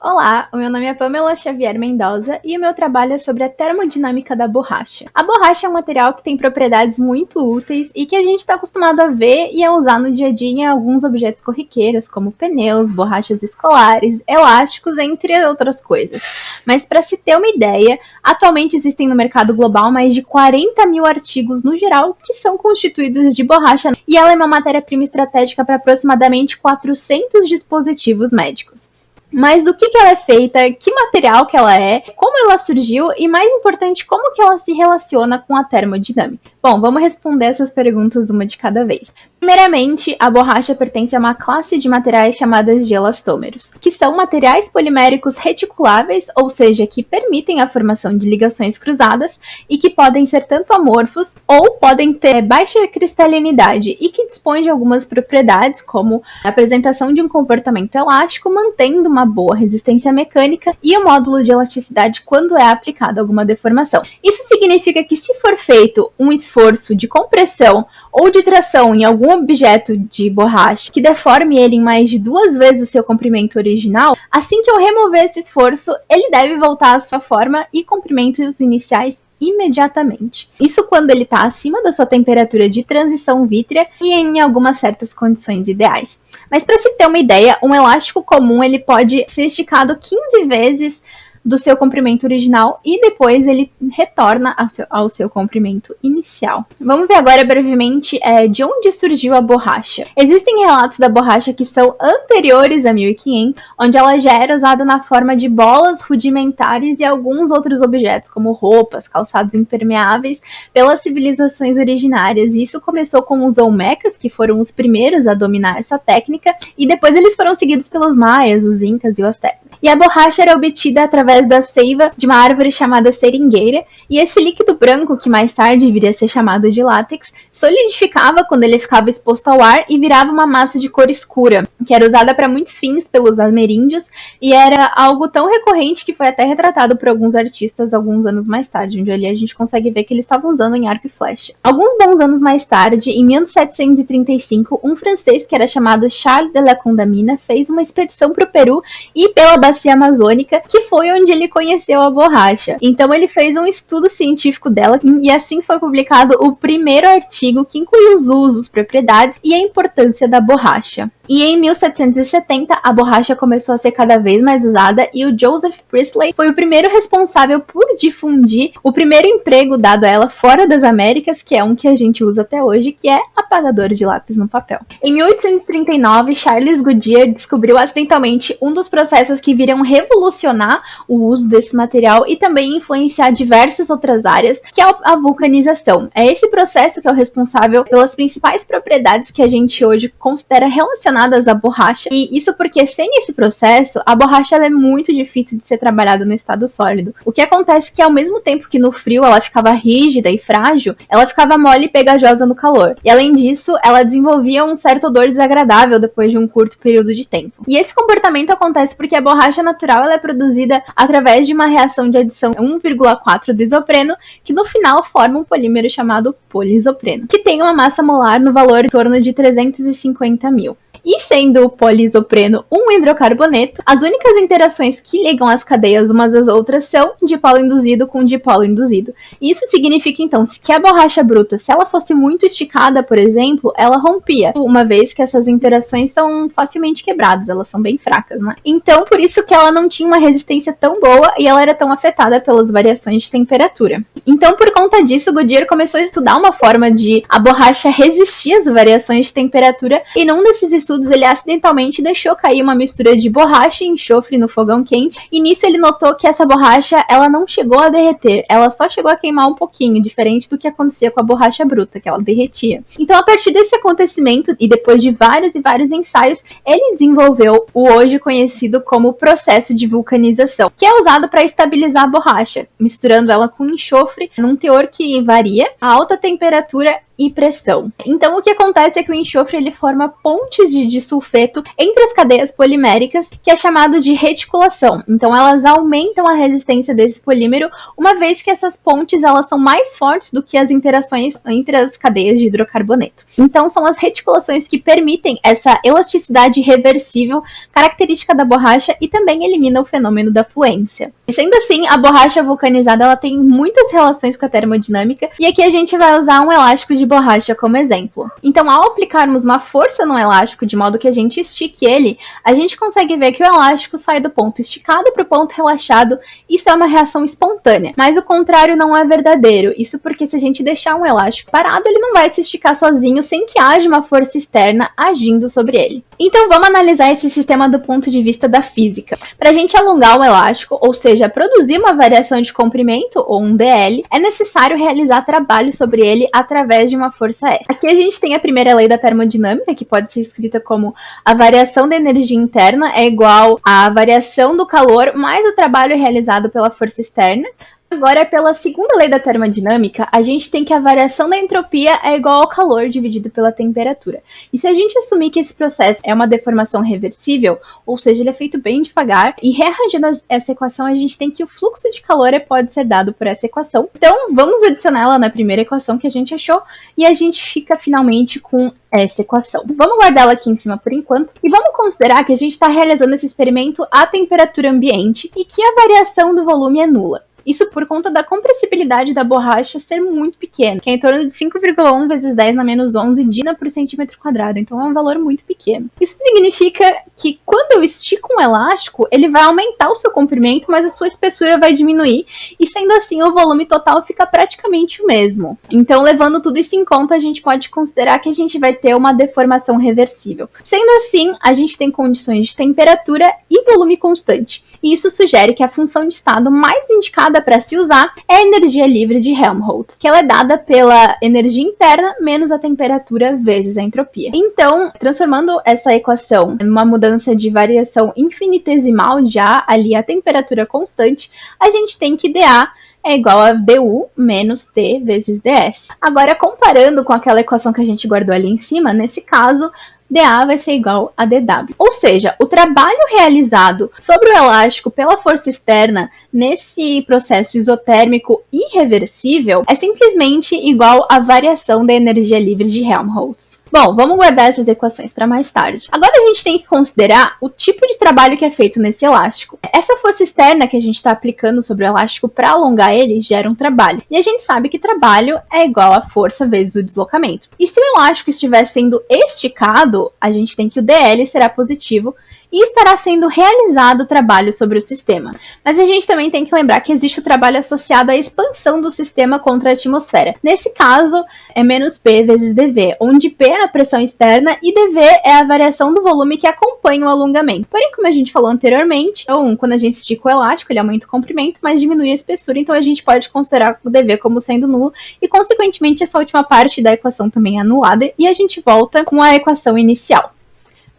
Olá, o meu nome é Pamela Xavier Mendoza e o meu trabalho é sobre a termodinâmica da borracha. A borracha é um material que tem propriedades muito úteis e que a gente está acostumado a ver e a usar no dia a dia em alguns objetos corriqueiros, como pneus, borrachas escolares, elásticos, entre outras coisas. Mas para se ter uma ideia, atualmente existem no mercado global mais de 40 mil artigos no geral que são constituídos de borracha e ela é uma matéria-prima estratégica para aproximadamente 400 dispositivos médicos. Mas do que ela é feita, que material que ela é, como ela surgiu e, mais importante, como que ela se relaciona com a termodinâmica. Bom, vamos responder essas perguntas uma de cada vez. Primeiramente, a borracha pertence a uma classe de materiais chamadas de elastômeros, que são materiais poliméricos reticuláveis, ou seja, que permitem a formação de ligações cruzadas e que podem ser tanto amorfos ou podem ter baixa cristalinidade e que dispõem de algumas propriedades, como a apresentação de um comportamento elástico, mantendo uma boa resistência mecânica e o módulo de elasticidade quando é aplicada alguma deformação. Isso significa que se for feito um esforço de compressão ou de tração em algum objeto de borracha que deforme ele em mais de 2 vezes o seu comprimento original, assim que eu remover esse esforço, ele deve voltar à sua forma e comprimentos iniciais imediatamente. Isso quando ele está acima da sua temperatura de transição vítrea e em algumas certas condições ideais. Mas para se ter uma ideia, um elástico comum ele pode ser esticado 15 vezes do seu comprimento original e depois ele retorna ao seu comprimento inicial. Vamos ver agora brevemente de onde surgiu a borracha. Existem relatos da borracha que são anteriores a 1500, onde ela já era usada na forma de bolas rudimentares e alguns outros objetos, como roupas, calçados impermeáveis, pelas civilizações originárias. Isso começou com os olmecas, que foram os primeiros a dominar essa técnica, e depois eles foram seguidos pelos maias, os incas e os astecas. E a borracha era obtida através da seiva de uma árvore chamada seringueira, e esse líquido branco, que mais tarde viria a ser chamado de látex, solidificava quando ele ficava exposto ao ar e virava uma massa de cor escura, que era usada para muitos fins pelos ameríndios, e era algo tão recorrente que foi até retratado por alguns artistas alguns anos mais tarde, onde ali a gente consegue ver que eles estavam usando em arco e flecha. Alguns bons anos mais tarde, em 1735, um francês que era chamado Charles de la Condamine fez uma expedição para o Peru e pela bacia amazônica, que foi onde ele conheceu a borracha. Então ele fez um estudo científico dela e assim foi publicado o primeiro artigo que inclui os usos, propriedades e a importância da borracha. E em 1770, a borracha começou a ser cada vez mais usada e o Joseph Priestley foi o primeiro responsável por difundir o primeiro emprego dado a ela fora das Américas, que é um que a gente usa até hoje, que é apagador de lápis no papel. Em 1839, Charles Goodyear descobriu acidentalmente um dos processos que viriam revolucionar o uso desse material e também influenciar diversas outras áreas, que é a vulcanização. É esse processo que é o responsável pelas principais propriedades que a gente hoje considera relacionadas à borracha, e isso porque sem esse processo, a borracha ela é muito difícil de ser trabalhada no estado sólido. O que acontece é que ao mesmo tempo que no frio ela ficava rígida e frágil, ela ficava mole e pegajosa no calor. E além disso, ela desenvolvia um certo odor desagradável depois de um curto período de tempo. E esse comportamento acontece porque a borracha natural ela é produzida através de uma reação de adição 1,4 do isopreno, que no final forma um polímero chamado poliisopreno, que tem uma massa molar no valor em torno de 350 mil. E sendo o poliisopreno um hidrocarboneto, as únicas interações que ligam as cadeias umas às outras são dipolo induzido com dipolo induzido. Isso significa, então, que a borracha bruta, se ela fosse muito esticada, por exemplo, ela rompia, uma vez que essas interações são facilmente quebradas, elas são bem fracas, né? Então, por isso que ela não tinha uma resistência tão boa e ela era tão afetada pelas variações de temperatura. Então, por conta disso, Goodyear começou a estudar uma forma de a borracha resistir às variações de temperatura, e num desses estudos ele acidentalmente deixou cair uma mistura de borracha e enxofre no fogão quente, e nisso ele notou que essa borracha ela não chegou a derreter, ela só chegou a queimar um pouquinho, diferente do que acontecia com a borracha bruta, que ela derretia. Então, a partir desse acontecimento e depois de vários e vários ensaios, ele desenvolveu o hoje conhecido como processo de vulcanização, que é usado para estabilizar a borracha, misturando ela com enxofre num teor que varia a alta temperatura e pressão. Então o que acontece é que o enxofre ele forma pontes de disulfeto entre as cadeias poliméricas, que é chamado de reticulação. Então elas aumentam a resistência desse polímero, uma vez que essas pontes elas são mais fortes do que as interações entre as cadeias de hidrocarboneto. Então são as reticulações que permitem essa elasticidade reversível, característica da borracha, e também elimina o fenômeno da fluência. E sendo assim, a borracha vulcanizada ela tem muitas relações com a termodinâmica, e aqui a gente vai usar um elástico de borracha como exemplo. Então, ao aplicarmos uma força no elástico de modo que a gente estique ele, a gente consegue ver que o elástico sai do ponto esticado para o ponto relaxado. Isso é uma reação espontânea, mas o contrário não é verdadeiro. Isso porque se a gente deixar um elástico parado, ele não vai se esticar sozinho sem que haja uma força externa agindo sobre ele. Então vamos analisar esse sistema do ponto de vista da física. Para a gente alongar o elástico, ou seja, produzir uma variação de comprimento, ou um dL, é necessário realizar trabalho sobre ele através de uma força E. Aqui a gente tem a primeira lei da termodinâmica, que pode ser escrita como a variação da energia interna é igual à variação do calor mais o trabalho realizado pela força externa. Agora, pela segunda lei da termodinâmica, a gente tem que a variação da entropia é igual ao calor dividido pela temperatura. E se a gente assumir que esse processo é uma deformação reversível, ou seja, ele é feito bem devagar, e rearranjando essa equação, a gente tem que o fluxo de calor pode ser dado por essa equação. Então, vamos adicioná-la na primeira equação que a gente achou, e a gente fica finalmente com essa equação. Vamos guardá-la aqui em cima por enquanto, e vamos considerar que a gente está realizando esse experimento à temperatura ambiente, e que a variação do volume é nula. Isso por conta da compressibilidade da borracha ser muito pequena, que é em torno de 5,1 vezes 10 na menos 11 dina por centímetro quadrado. Então é um valor muito pequeno. Isso significa que quando eu estico um elástico, ele vai aumentar o seu comprimento, mas a sua espessura vai diminuir. E sendo assim, o volume total fica praticamente o mesmo. Então, levando tudo isso em conta, a gente pode considerar que a gente vai ter uma deformação reversível. Sendo assim, a gente tem condições de temperatura e volume constante. E isso sugere que a função de estado mais indicada para se usar é a energia livre de Helmholtz, que ela é dada pela energia interna menos a temperatura vezes a entropia. Então, transformando essa equação em uma mudança de variação infinitesimal já ali a temperatura constante, a gente tem que dA é igual a du menos T vezes ds. Agora, comparando com aquela equação que a gente guardou ali em cima, nesse caso, dA vai ser igual a dW. Ou seja, o trabalho realizado sobre o elástico pela força externa nesse processo isotérmico irreversível é simplesmente igual à variação da energia livre de Helmholtz. Bom, vamos guardar essas equações para mais tarde. Agora a gente tem que considerar o tipo de trabalho que é feito nesse elástico. Essa força externa que a gente está aplicando sobre o elástico para alongar ele gera um trabalho. E a gente sabe que trabalho é igual a força vezes o deslocamento. E se o elástico estiver sendo esticado, a gente tem que o dL será positivo e estará sendo realizado o trabalho sobre o sistema. Mas a gente também tem que lembrar que existe o trabalho associado à expansão do sistema contra a atmosfera. Nesse caso, é menos P vezes dV, onde P é a pressão externa e dV é a variação do volume que acompanha o alongamento. Porém, como a gente falou anteriormente, quando a gente estica o elástico, ele aumenta o comprimento, mas diminui a espessura, então a gente pode considerar o dV como sendo nulo e, consequentemente, essa última parte da equação também é anulada e a gente volta com a equação inicial.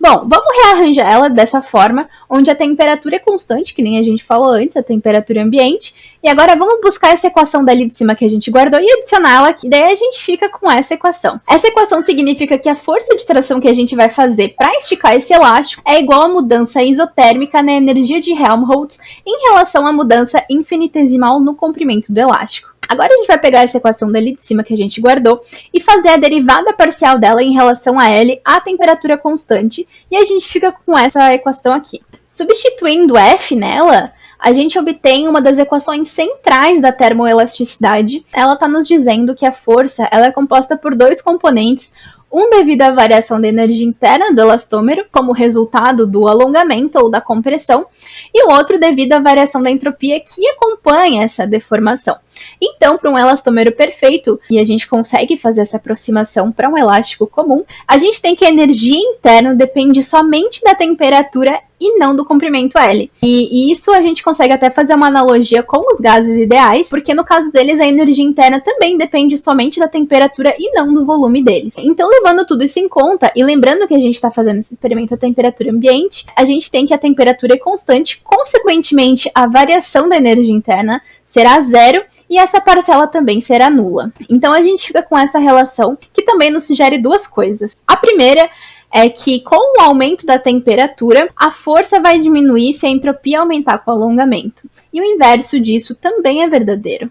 Bom, vamos rearranjar ela dessa forma, onde a temperatura é constante, que nem a gente falou antes, a temperatura ambiente. E agora vamos buscar essa equação dali de cima que a gente guardou e adicioná-la aqui. Daí a gente fica com essa equação. Essa equação significa que a força de tração que a gente vai fazer para esticar esse elástico é igual à mudança isotérmica na energia de Helmholtz em relação à mudança infinitesimal no comprimento do elástico. Agora a gente vai pegar essa equação dali de cima que a gente guardou e fazer a derivada parcial dela em relação a L, a temperatura constante, e a gente fica com essa equação aqui. Substituindo F nela, a gente obtém uma das equações centrais da termoelasticidade. Ela está nos dizendo que a força ela é composta por dois componentes, um devido à variação da energia interna do elastômero, como resultado do alongamento ou da compressão, e o outro devido à variação da entropia que acompanha essa deformação. Então, para um elastômero perfeito, e a gente consegue fazer essa aproximação para um elástico comum, a gente tem que a energia interna depende somente da temperatura e não do comprimento L. E isso a gente consegue até fazer uma analogia com os gases ideais, porque no caso deles a energia interna também depende somente da temperatura e não do volume deles. Então, levando tudo isso em conta e lembrando que a gente está fazendo esse experimento a temperatura ambiente, a gente tem que a temperatura é constante, consequentemente a variação da energia interna será zero e essa parcela também será nula. Então a gente fica com essa relação que também nos sugere duas coisas. A primeira é que com o aumento da temperatura, a força vai diminuir se a entropia aumentar com o alongamento. E o inverso disso também é verdadeiro.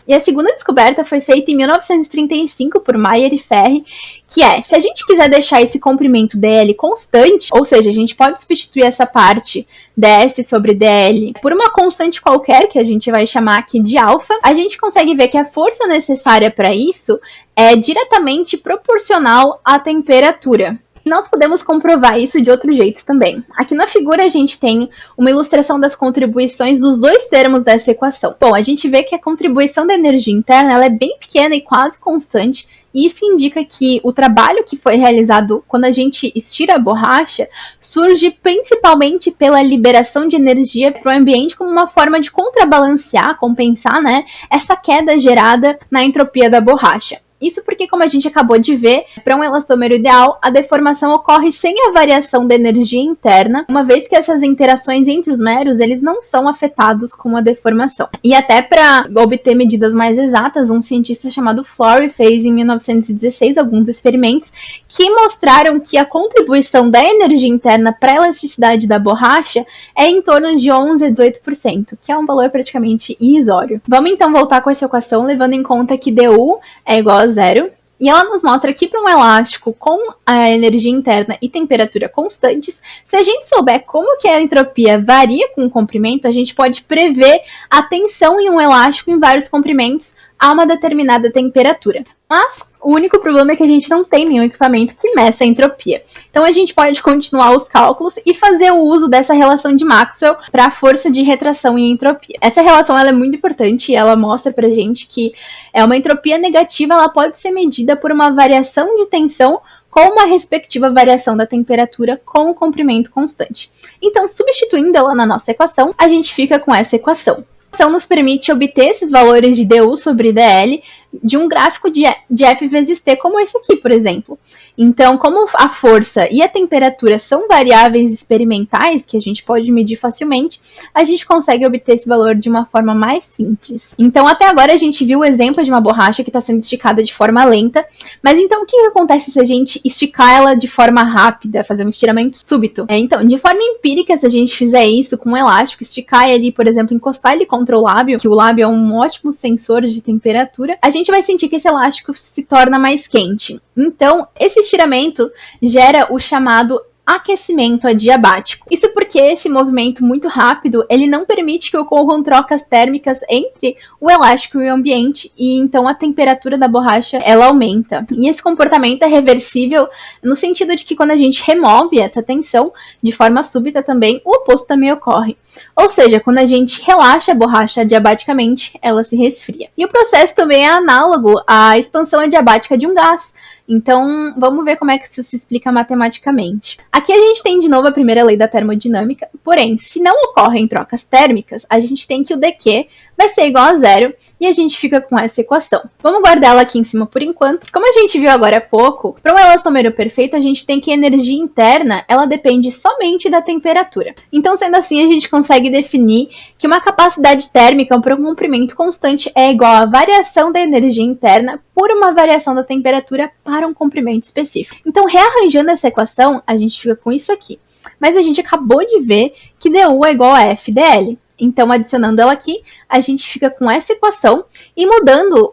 E a segunda descoberta foi feita em 1935 por Mayer e Ferri, que é, se a gente quiser deixar esse comprimento dl constante, ou seja, a gente pode substituir essa parte ds sobre dl por uma constante qualquer, que a gente vai chamar aqui de alfa, a gente consegue ver que a força necessária para isso é diretamente proporcional à temperatura. Nós podemos comprovar isso de outro jeito também. Aqui na figura a gente tem uma ilustração das contribuições dos dois termos dessa equação. Bom, a gente vê que a contribuição da energia interna ela é bem pequena e quase constante, e isso indica que o trabalho que foi realizado quando a gente estira a borracha surge principalmente pela liberação de energia para o ambiente como uma forma de contrabalancear, compensar, né, essa queda gerada na entropia da borracha. Isso porque, como a gente acabou de ver, para um elastômero ideal, a deformação ocorre sem a variação da energia interna, uma vez que essas interações entre os meros, eles não são afetados com a deformação. E até para obter medidas mais exatas, um cientista chamado Flory fez em 1916 alguns experimentos que mostraram que a contribuição da energia interna para a elasticidade da borracha é em torno de 11 a 18%, que é um valor praticamente irrisório. Vamos então voltar com essa equação, levando em conta que du é igual a zero, e ela nos mostra que para um elástico com a energia interna e temperatura constantes, se a gente souber como que a entropia varia com o comprimento, a gente pode prever a tensão em um elástico em vários comprimentos a uma determinada temperatura. Mas o único problema é que a gente não tem nenhum equipamento que meça a entropia. Então a gente pode continuar os cálculos e fazer o uso dessa relação de Maxwell para a força de retração e entropia. Essa relação ela é muito importante e ela mostra pra gente que uma entropia negativa ela pode ser medida por uma variação de tensão com uma respectiva variação da temperatura com o comprimento constante. Então, substituindo ela na nossa equação, a gente fica com essa equação. A equação nos permite obter esses valores de du sobre dl de um gráfico de F vezes T, como esse aqui, por exemplo. Então, como a força e a temperatura são variáveis experimentais, que a gente pode medir facilmente, a gente consegue obter esse valor de uma forma mais simples. Então, até agora a gente viu o exemplo de uma borracha que está sendo esticada de forma lenta, mas então o que acontece se a gente esticar ela de forma rápida, fazer um estiramento súbito? Então, de forma empírica, se a gente fizer isso com um elástico, esticar ele, por exemplo, encostar ele contra o lábio, que o lábio é um ótimo sensor de temperatura, a gente vai sentir que esse elástico se torna mais quente. Então, esse estiramento gera o chamado aquecimento adiabático. Isso porque esse movimento muito rápido, ele não permite que ocorram trocas térmicas entre o elástico e o ambiente, e então a temperatura da borracha, ela aumenta. E esse comportamento é reversível no sentido de que quando a gente remove essa tensão de forma súbita também, o oposto também ocorre. Ou seja, quando a gente relaxa a borracha adiabaticamente, ela se resfria. E o processo também é análogo à expansão adiabática de um gás. Então, vamos ver como é que isso se explica matematicamente. Aqui a gente tem de novo a primeira lei da termodinâmica, porém, se não ocorrem trocas térmicas, a gente tem que o dq vai ser igual a zero e a gente fica com essa equação. Vamos guardar ela aqui em cima por enquanto. Como a gente viu agora há pouco, para um elastômero perfeito, a gente tem que a energia interna, ela depende somente da temperatura. Então, sendo assim, a gente consegue definir que uma capacidade térmica para um comprimento constante é igual à variação da energia interna por uma variação da temperatura para um comprimento específico. Então, rearranjando essa equação, a gente fica com isso aqui. Mas a gente acabou de ver que du é igual a F dl. Então, adicionando ela aqui, a gente fica com essa equação e mudando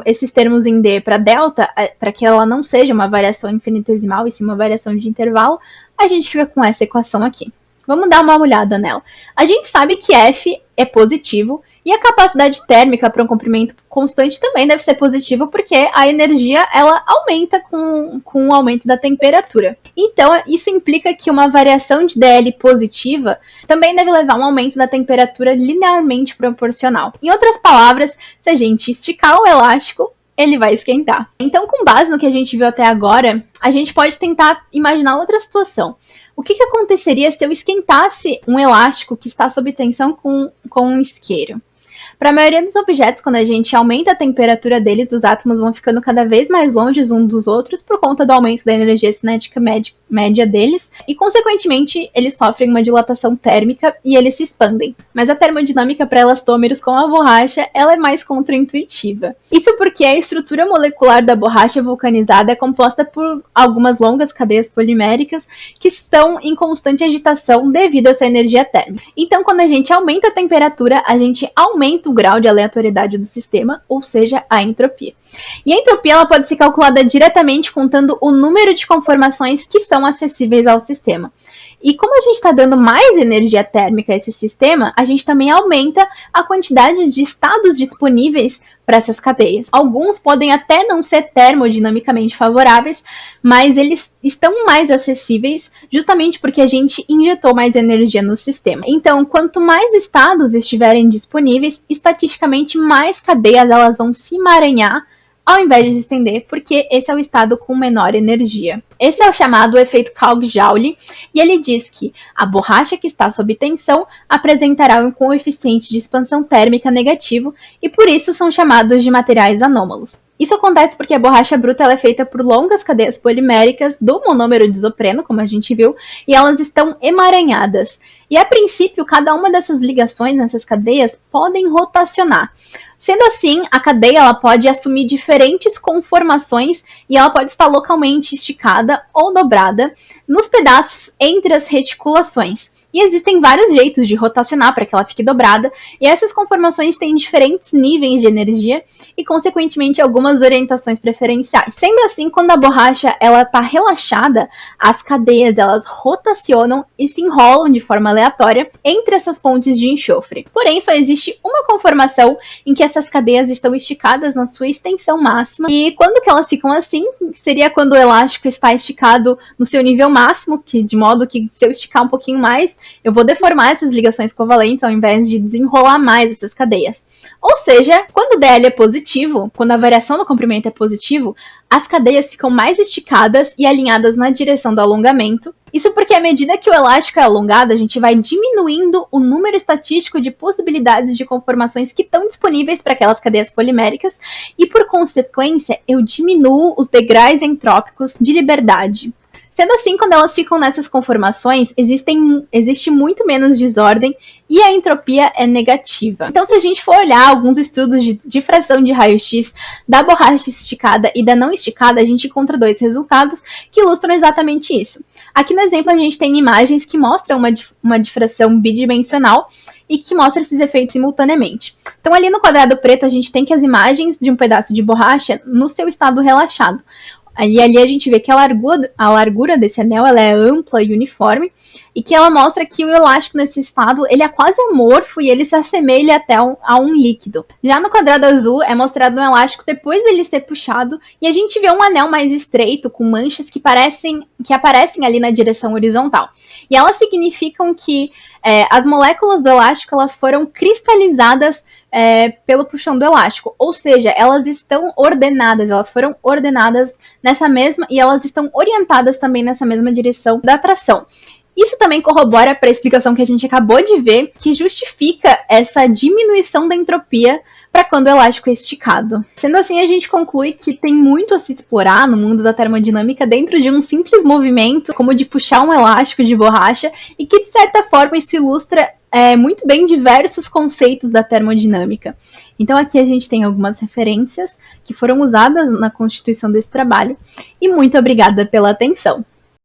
esses termos em D para delta, para que ela não seja uma variação infinitesimal e sim uma variação de intervalo, a gente fica com essa equação aqui. Vamos dar uma olhada nela. A gente sabe que F é positivo e a capacidade térmica para um comprimento constante também deve ser positiva porque a energia ela aumenta com o aumento da temperatura. Então, isso implica que uma variação de dl positiva também deve levar a um aumento da temperatura linearmente proporcional. Em outras palavras, se a gente esticar o elástico, ele vai esquentar. Então, com base no que a gente viu até agora, a gente pode tentar imaginar outra situação. O que aconteceria se eu esquentasse um elástico que está sob tensão com um isqueiro? Para a maioria dos objetos, quando a gente aumenta a temperatura deles, os átomos vão ficando cada vez mais longe uns dos outros por conta do aumento da energia cinética média deles e, consequentemente, eles sofrem uma dilatação térmica e eles se expandem. mas a termodinâmica para elastômeros com a borracha ela é mais contraintuitiva. Isso porque a estrutura molecular da borracha vulcanizada é composta por algumas longas cadeias poliméricas que estão em constante agitação devido à sua energia térmica. Então, quando a gente aumenta a temperatura, a gente aumenta o grau de aleatoriedade do sistema, ou seja, a entropia. E a entropia ela pode ser calculada diretamente contando o número de conformações que são acessíveis ao sistema. E como a gente está dando mais energia térmica a esse sistema, a gente também aumenta a quantidade de estados disponíveis para essas cadeias. Alguns podem até não ser termodinamicamente favoráveis, mas eles estão mais acessíveis justamente porque a gente injetou mais energia no sistema. Então, quanto mais estados estiverem disponíveis, estatisticamente mais cadeias elas vão se emaranhar ao invés de se estender, porque esse é o estado com menor energia. Esse é o chamado efeito Kalk-Joule, e ele diz que a borracha que está sob tensão apresentará um coeficiente de expansão térmica negativo, e por isso são chamados de materiais anômalos. Isso acontece porque a borracha bruta ela é feita por longas cadeias poliméricas do monômero de isopreno, como a gente viu, e elas estão emaranhadas. E a princípio, cada uma dessas ligações nessas cadeias podem rotacionar. Sendo assim, a cadeia ela pode assumir diferentes conformações e ela pode estar localmente esticada ou dobrada nos pedaços entre as reticulações. E existem vários jeitos de rotacionar para que ela fique dobrada, e essas conformações têm diferentes níveis de energia e, consequentemente, algumas orientações preferenciais. Sendo assim, quando a borracha ela está relaxada, as cadeias elas rotacionam e se enrolam de forma aleatória entre essas pontes de enxofre. Porém, só existe uma conformação em que essas cadeias estão esticadas na sua extensão máxima, e quando que elas ficam assim, seria quando o elástico está esticado no seu nível máximo, que de modo que se eu esticar um pouquinho mais, eu vou deformar essas ligações covalentes ao invés de desenrolar mais essas cadeias. Ou seja, quando o DL é positivo, quando a variação do comprimento é positivo, as cadeias ficam mais esticadas e alinhadas na direção do alongamento. Isso porque à medida que o elástico é alongado, a gente vai diminuindo o número estatístico de possibilidades de conformações que estão disponíveis para aquelas cadeias poliméricas e, por consequência, eu diminuo os degraus entrópicos de liberdade. Sendo assim, quando elas ficam nessas conformações, existe muito menos desordem e a entropia é negativa. Então, se a gente for olhar alguns estudos de difração de raio-x da borracha esticada e da não esticada, a gente encontra dois resultados que ilustram exatamente isso. Aqui no exemplo, a gente tem imagens que mostram uma difração bidimensional e que mostra esses efeitos simultaneamente. Então, ali no quadrado preto, a gente tem que as imagens de um pedaço de borracha no seu estado relaxado. E ali a gente vê que a largura desse anel ela é ampla e uniforme, e que ela mostra que o elástico nesse estado ele é quase amorfo e ele se assemelha até a um líquido. Já no quadrado azul é mostrado um elástico depois dele ser puxado, e a gente vê um anel mais estreito com manchas que aparecem ali na direção horizontal. E elas significam que as moléculas do elástico elas foram cristalizadas pelo puxão do elástico, ou seja, elas estão ordenadas, elas foram ordenadas nessa mesma, e elas estão orientadas também nessa mesma direção da atração. Isso também corrobora para a explicação que a gente acabou de ver, que justifica essa diminuição da entropia para quando o elástico é esticado. Sendo assim, a gente conclui que tem muito a se explorar no mundo da termodinâmica dentro de um simples movimento, como de puxar um elástico de borracha, e que, de certa forma, isso ilustra muito bem diversos conceitos da termodinâmica. Então aqui a gente tem algumas referências que foram usadas na constituição desse trabalho, e muito obrigada pela atenção.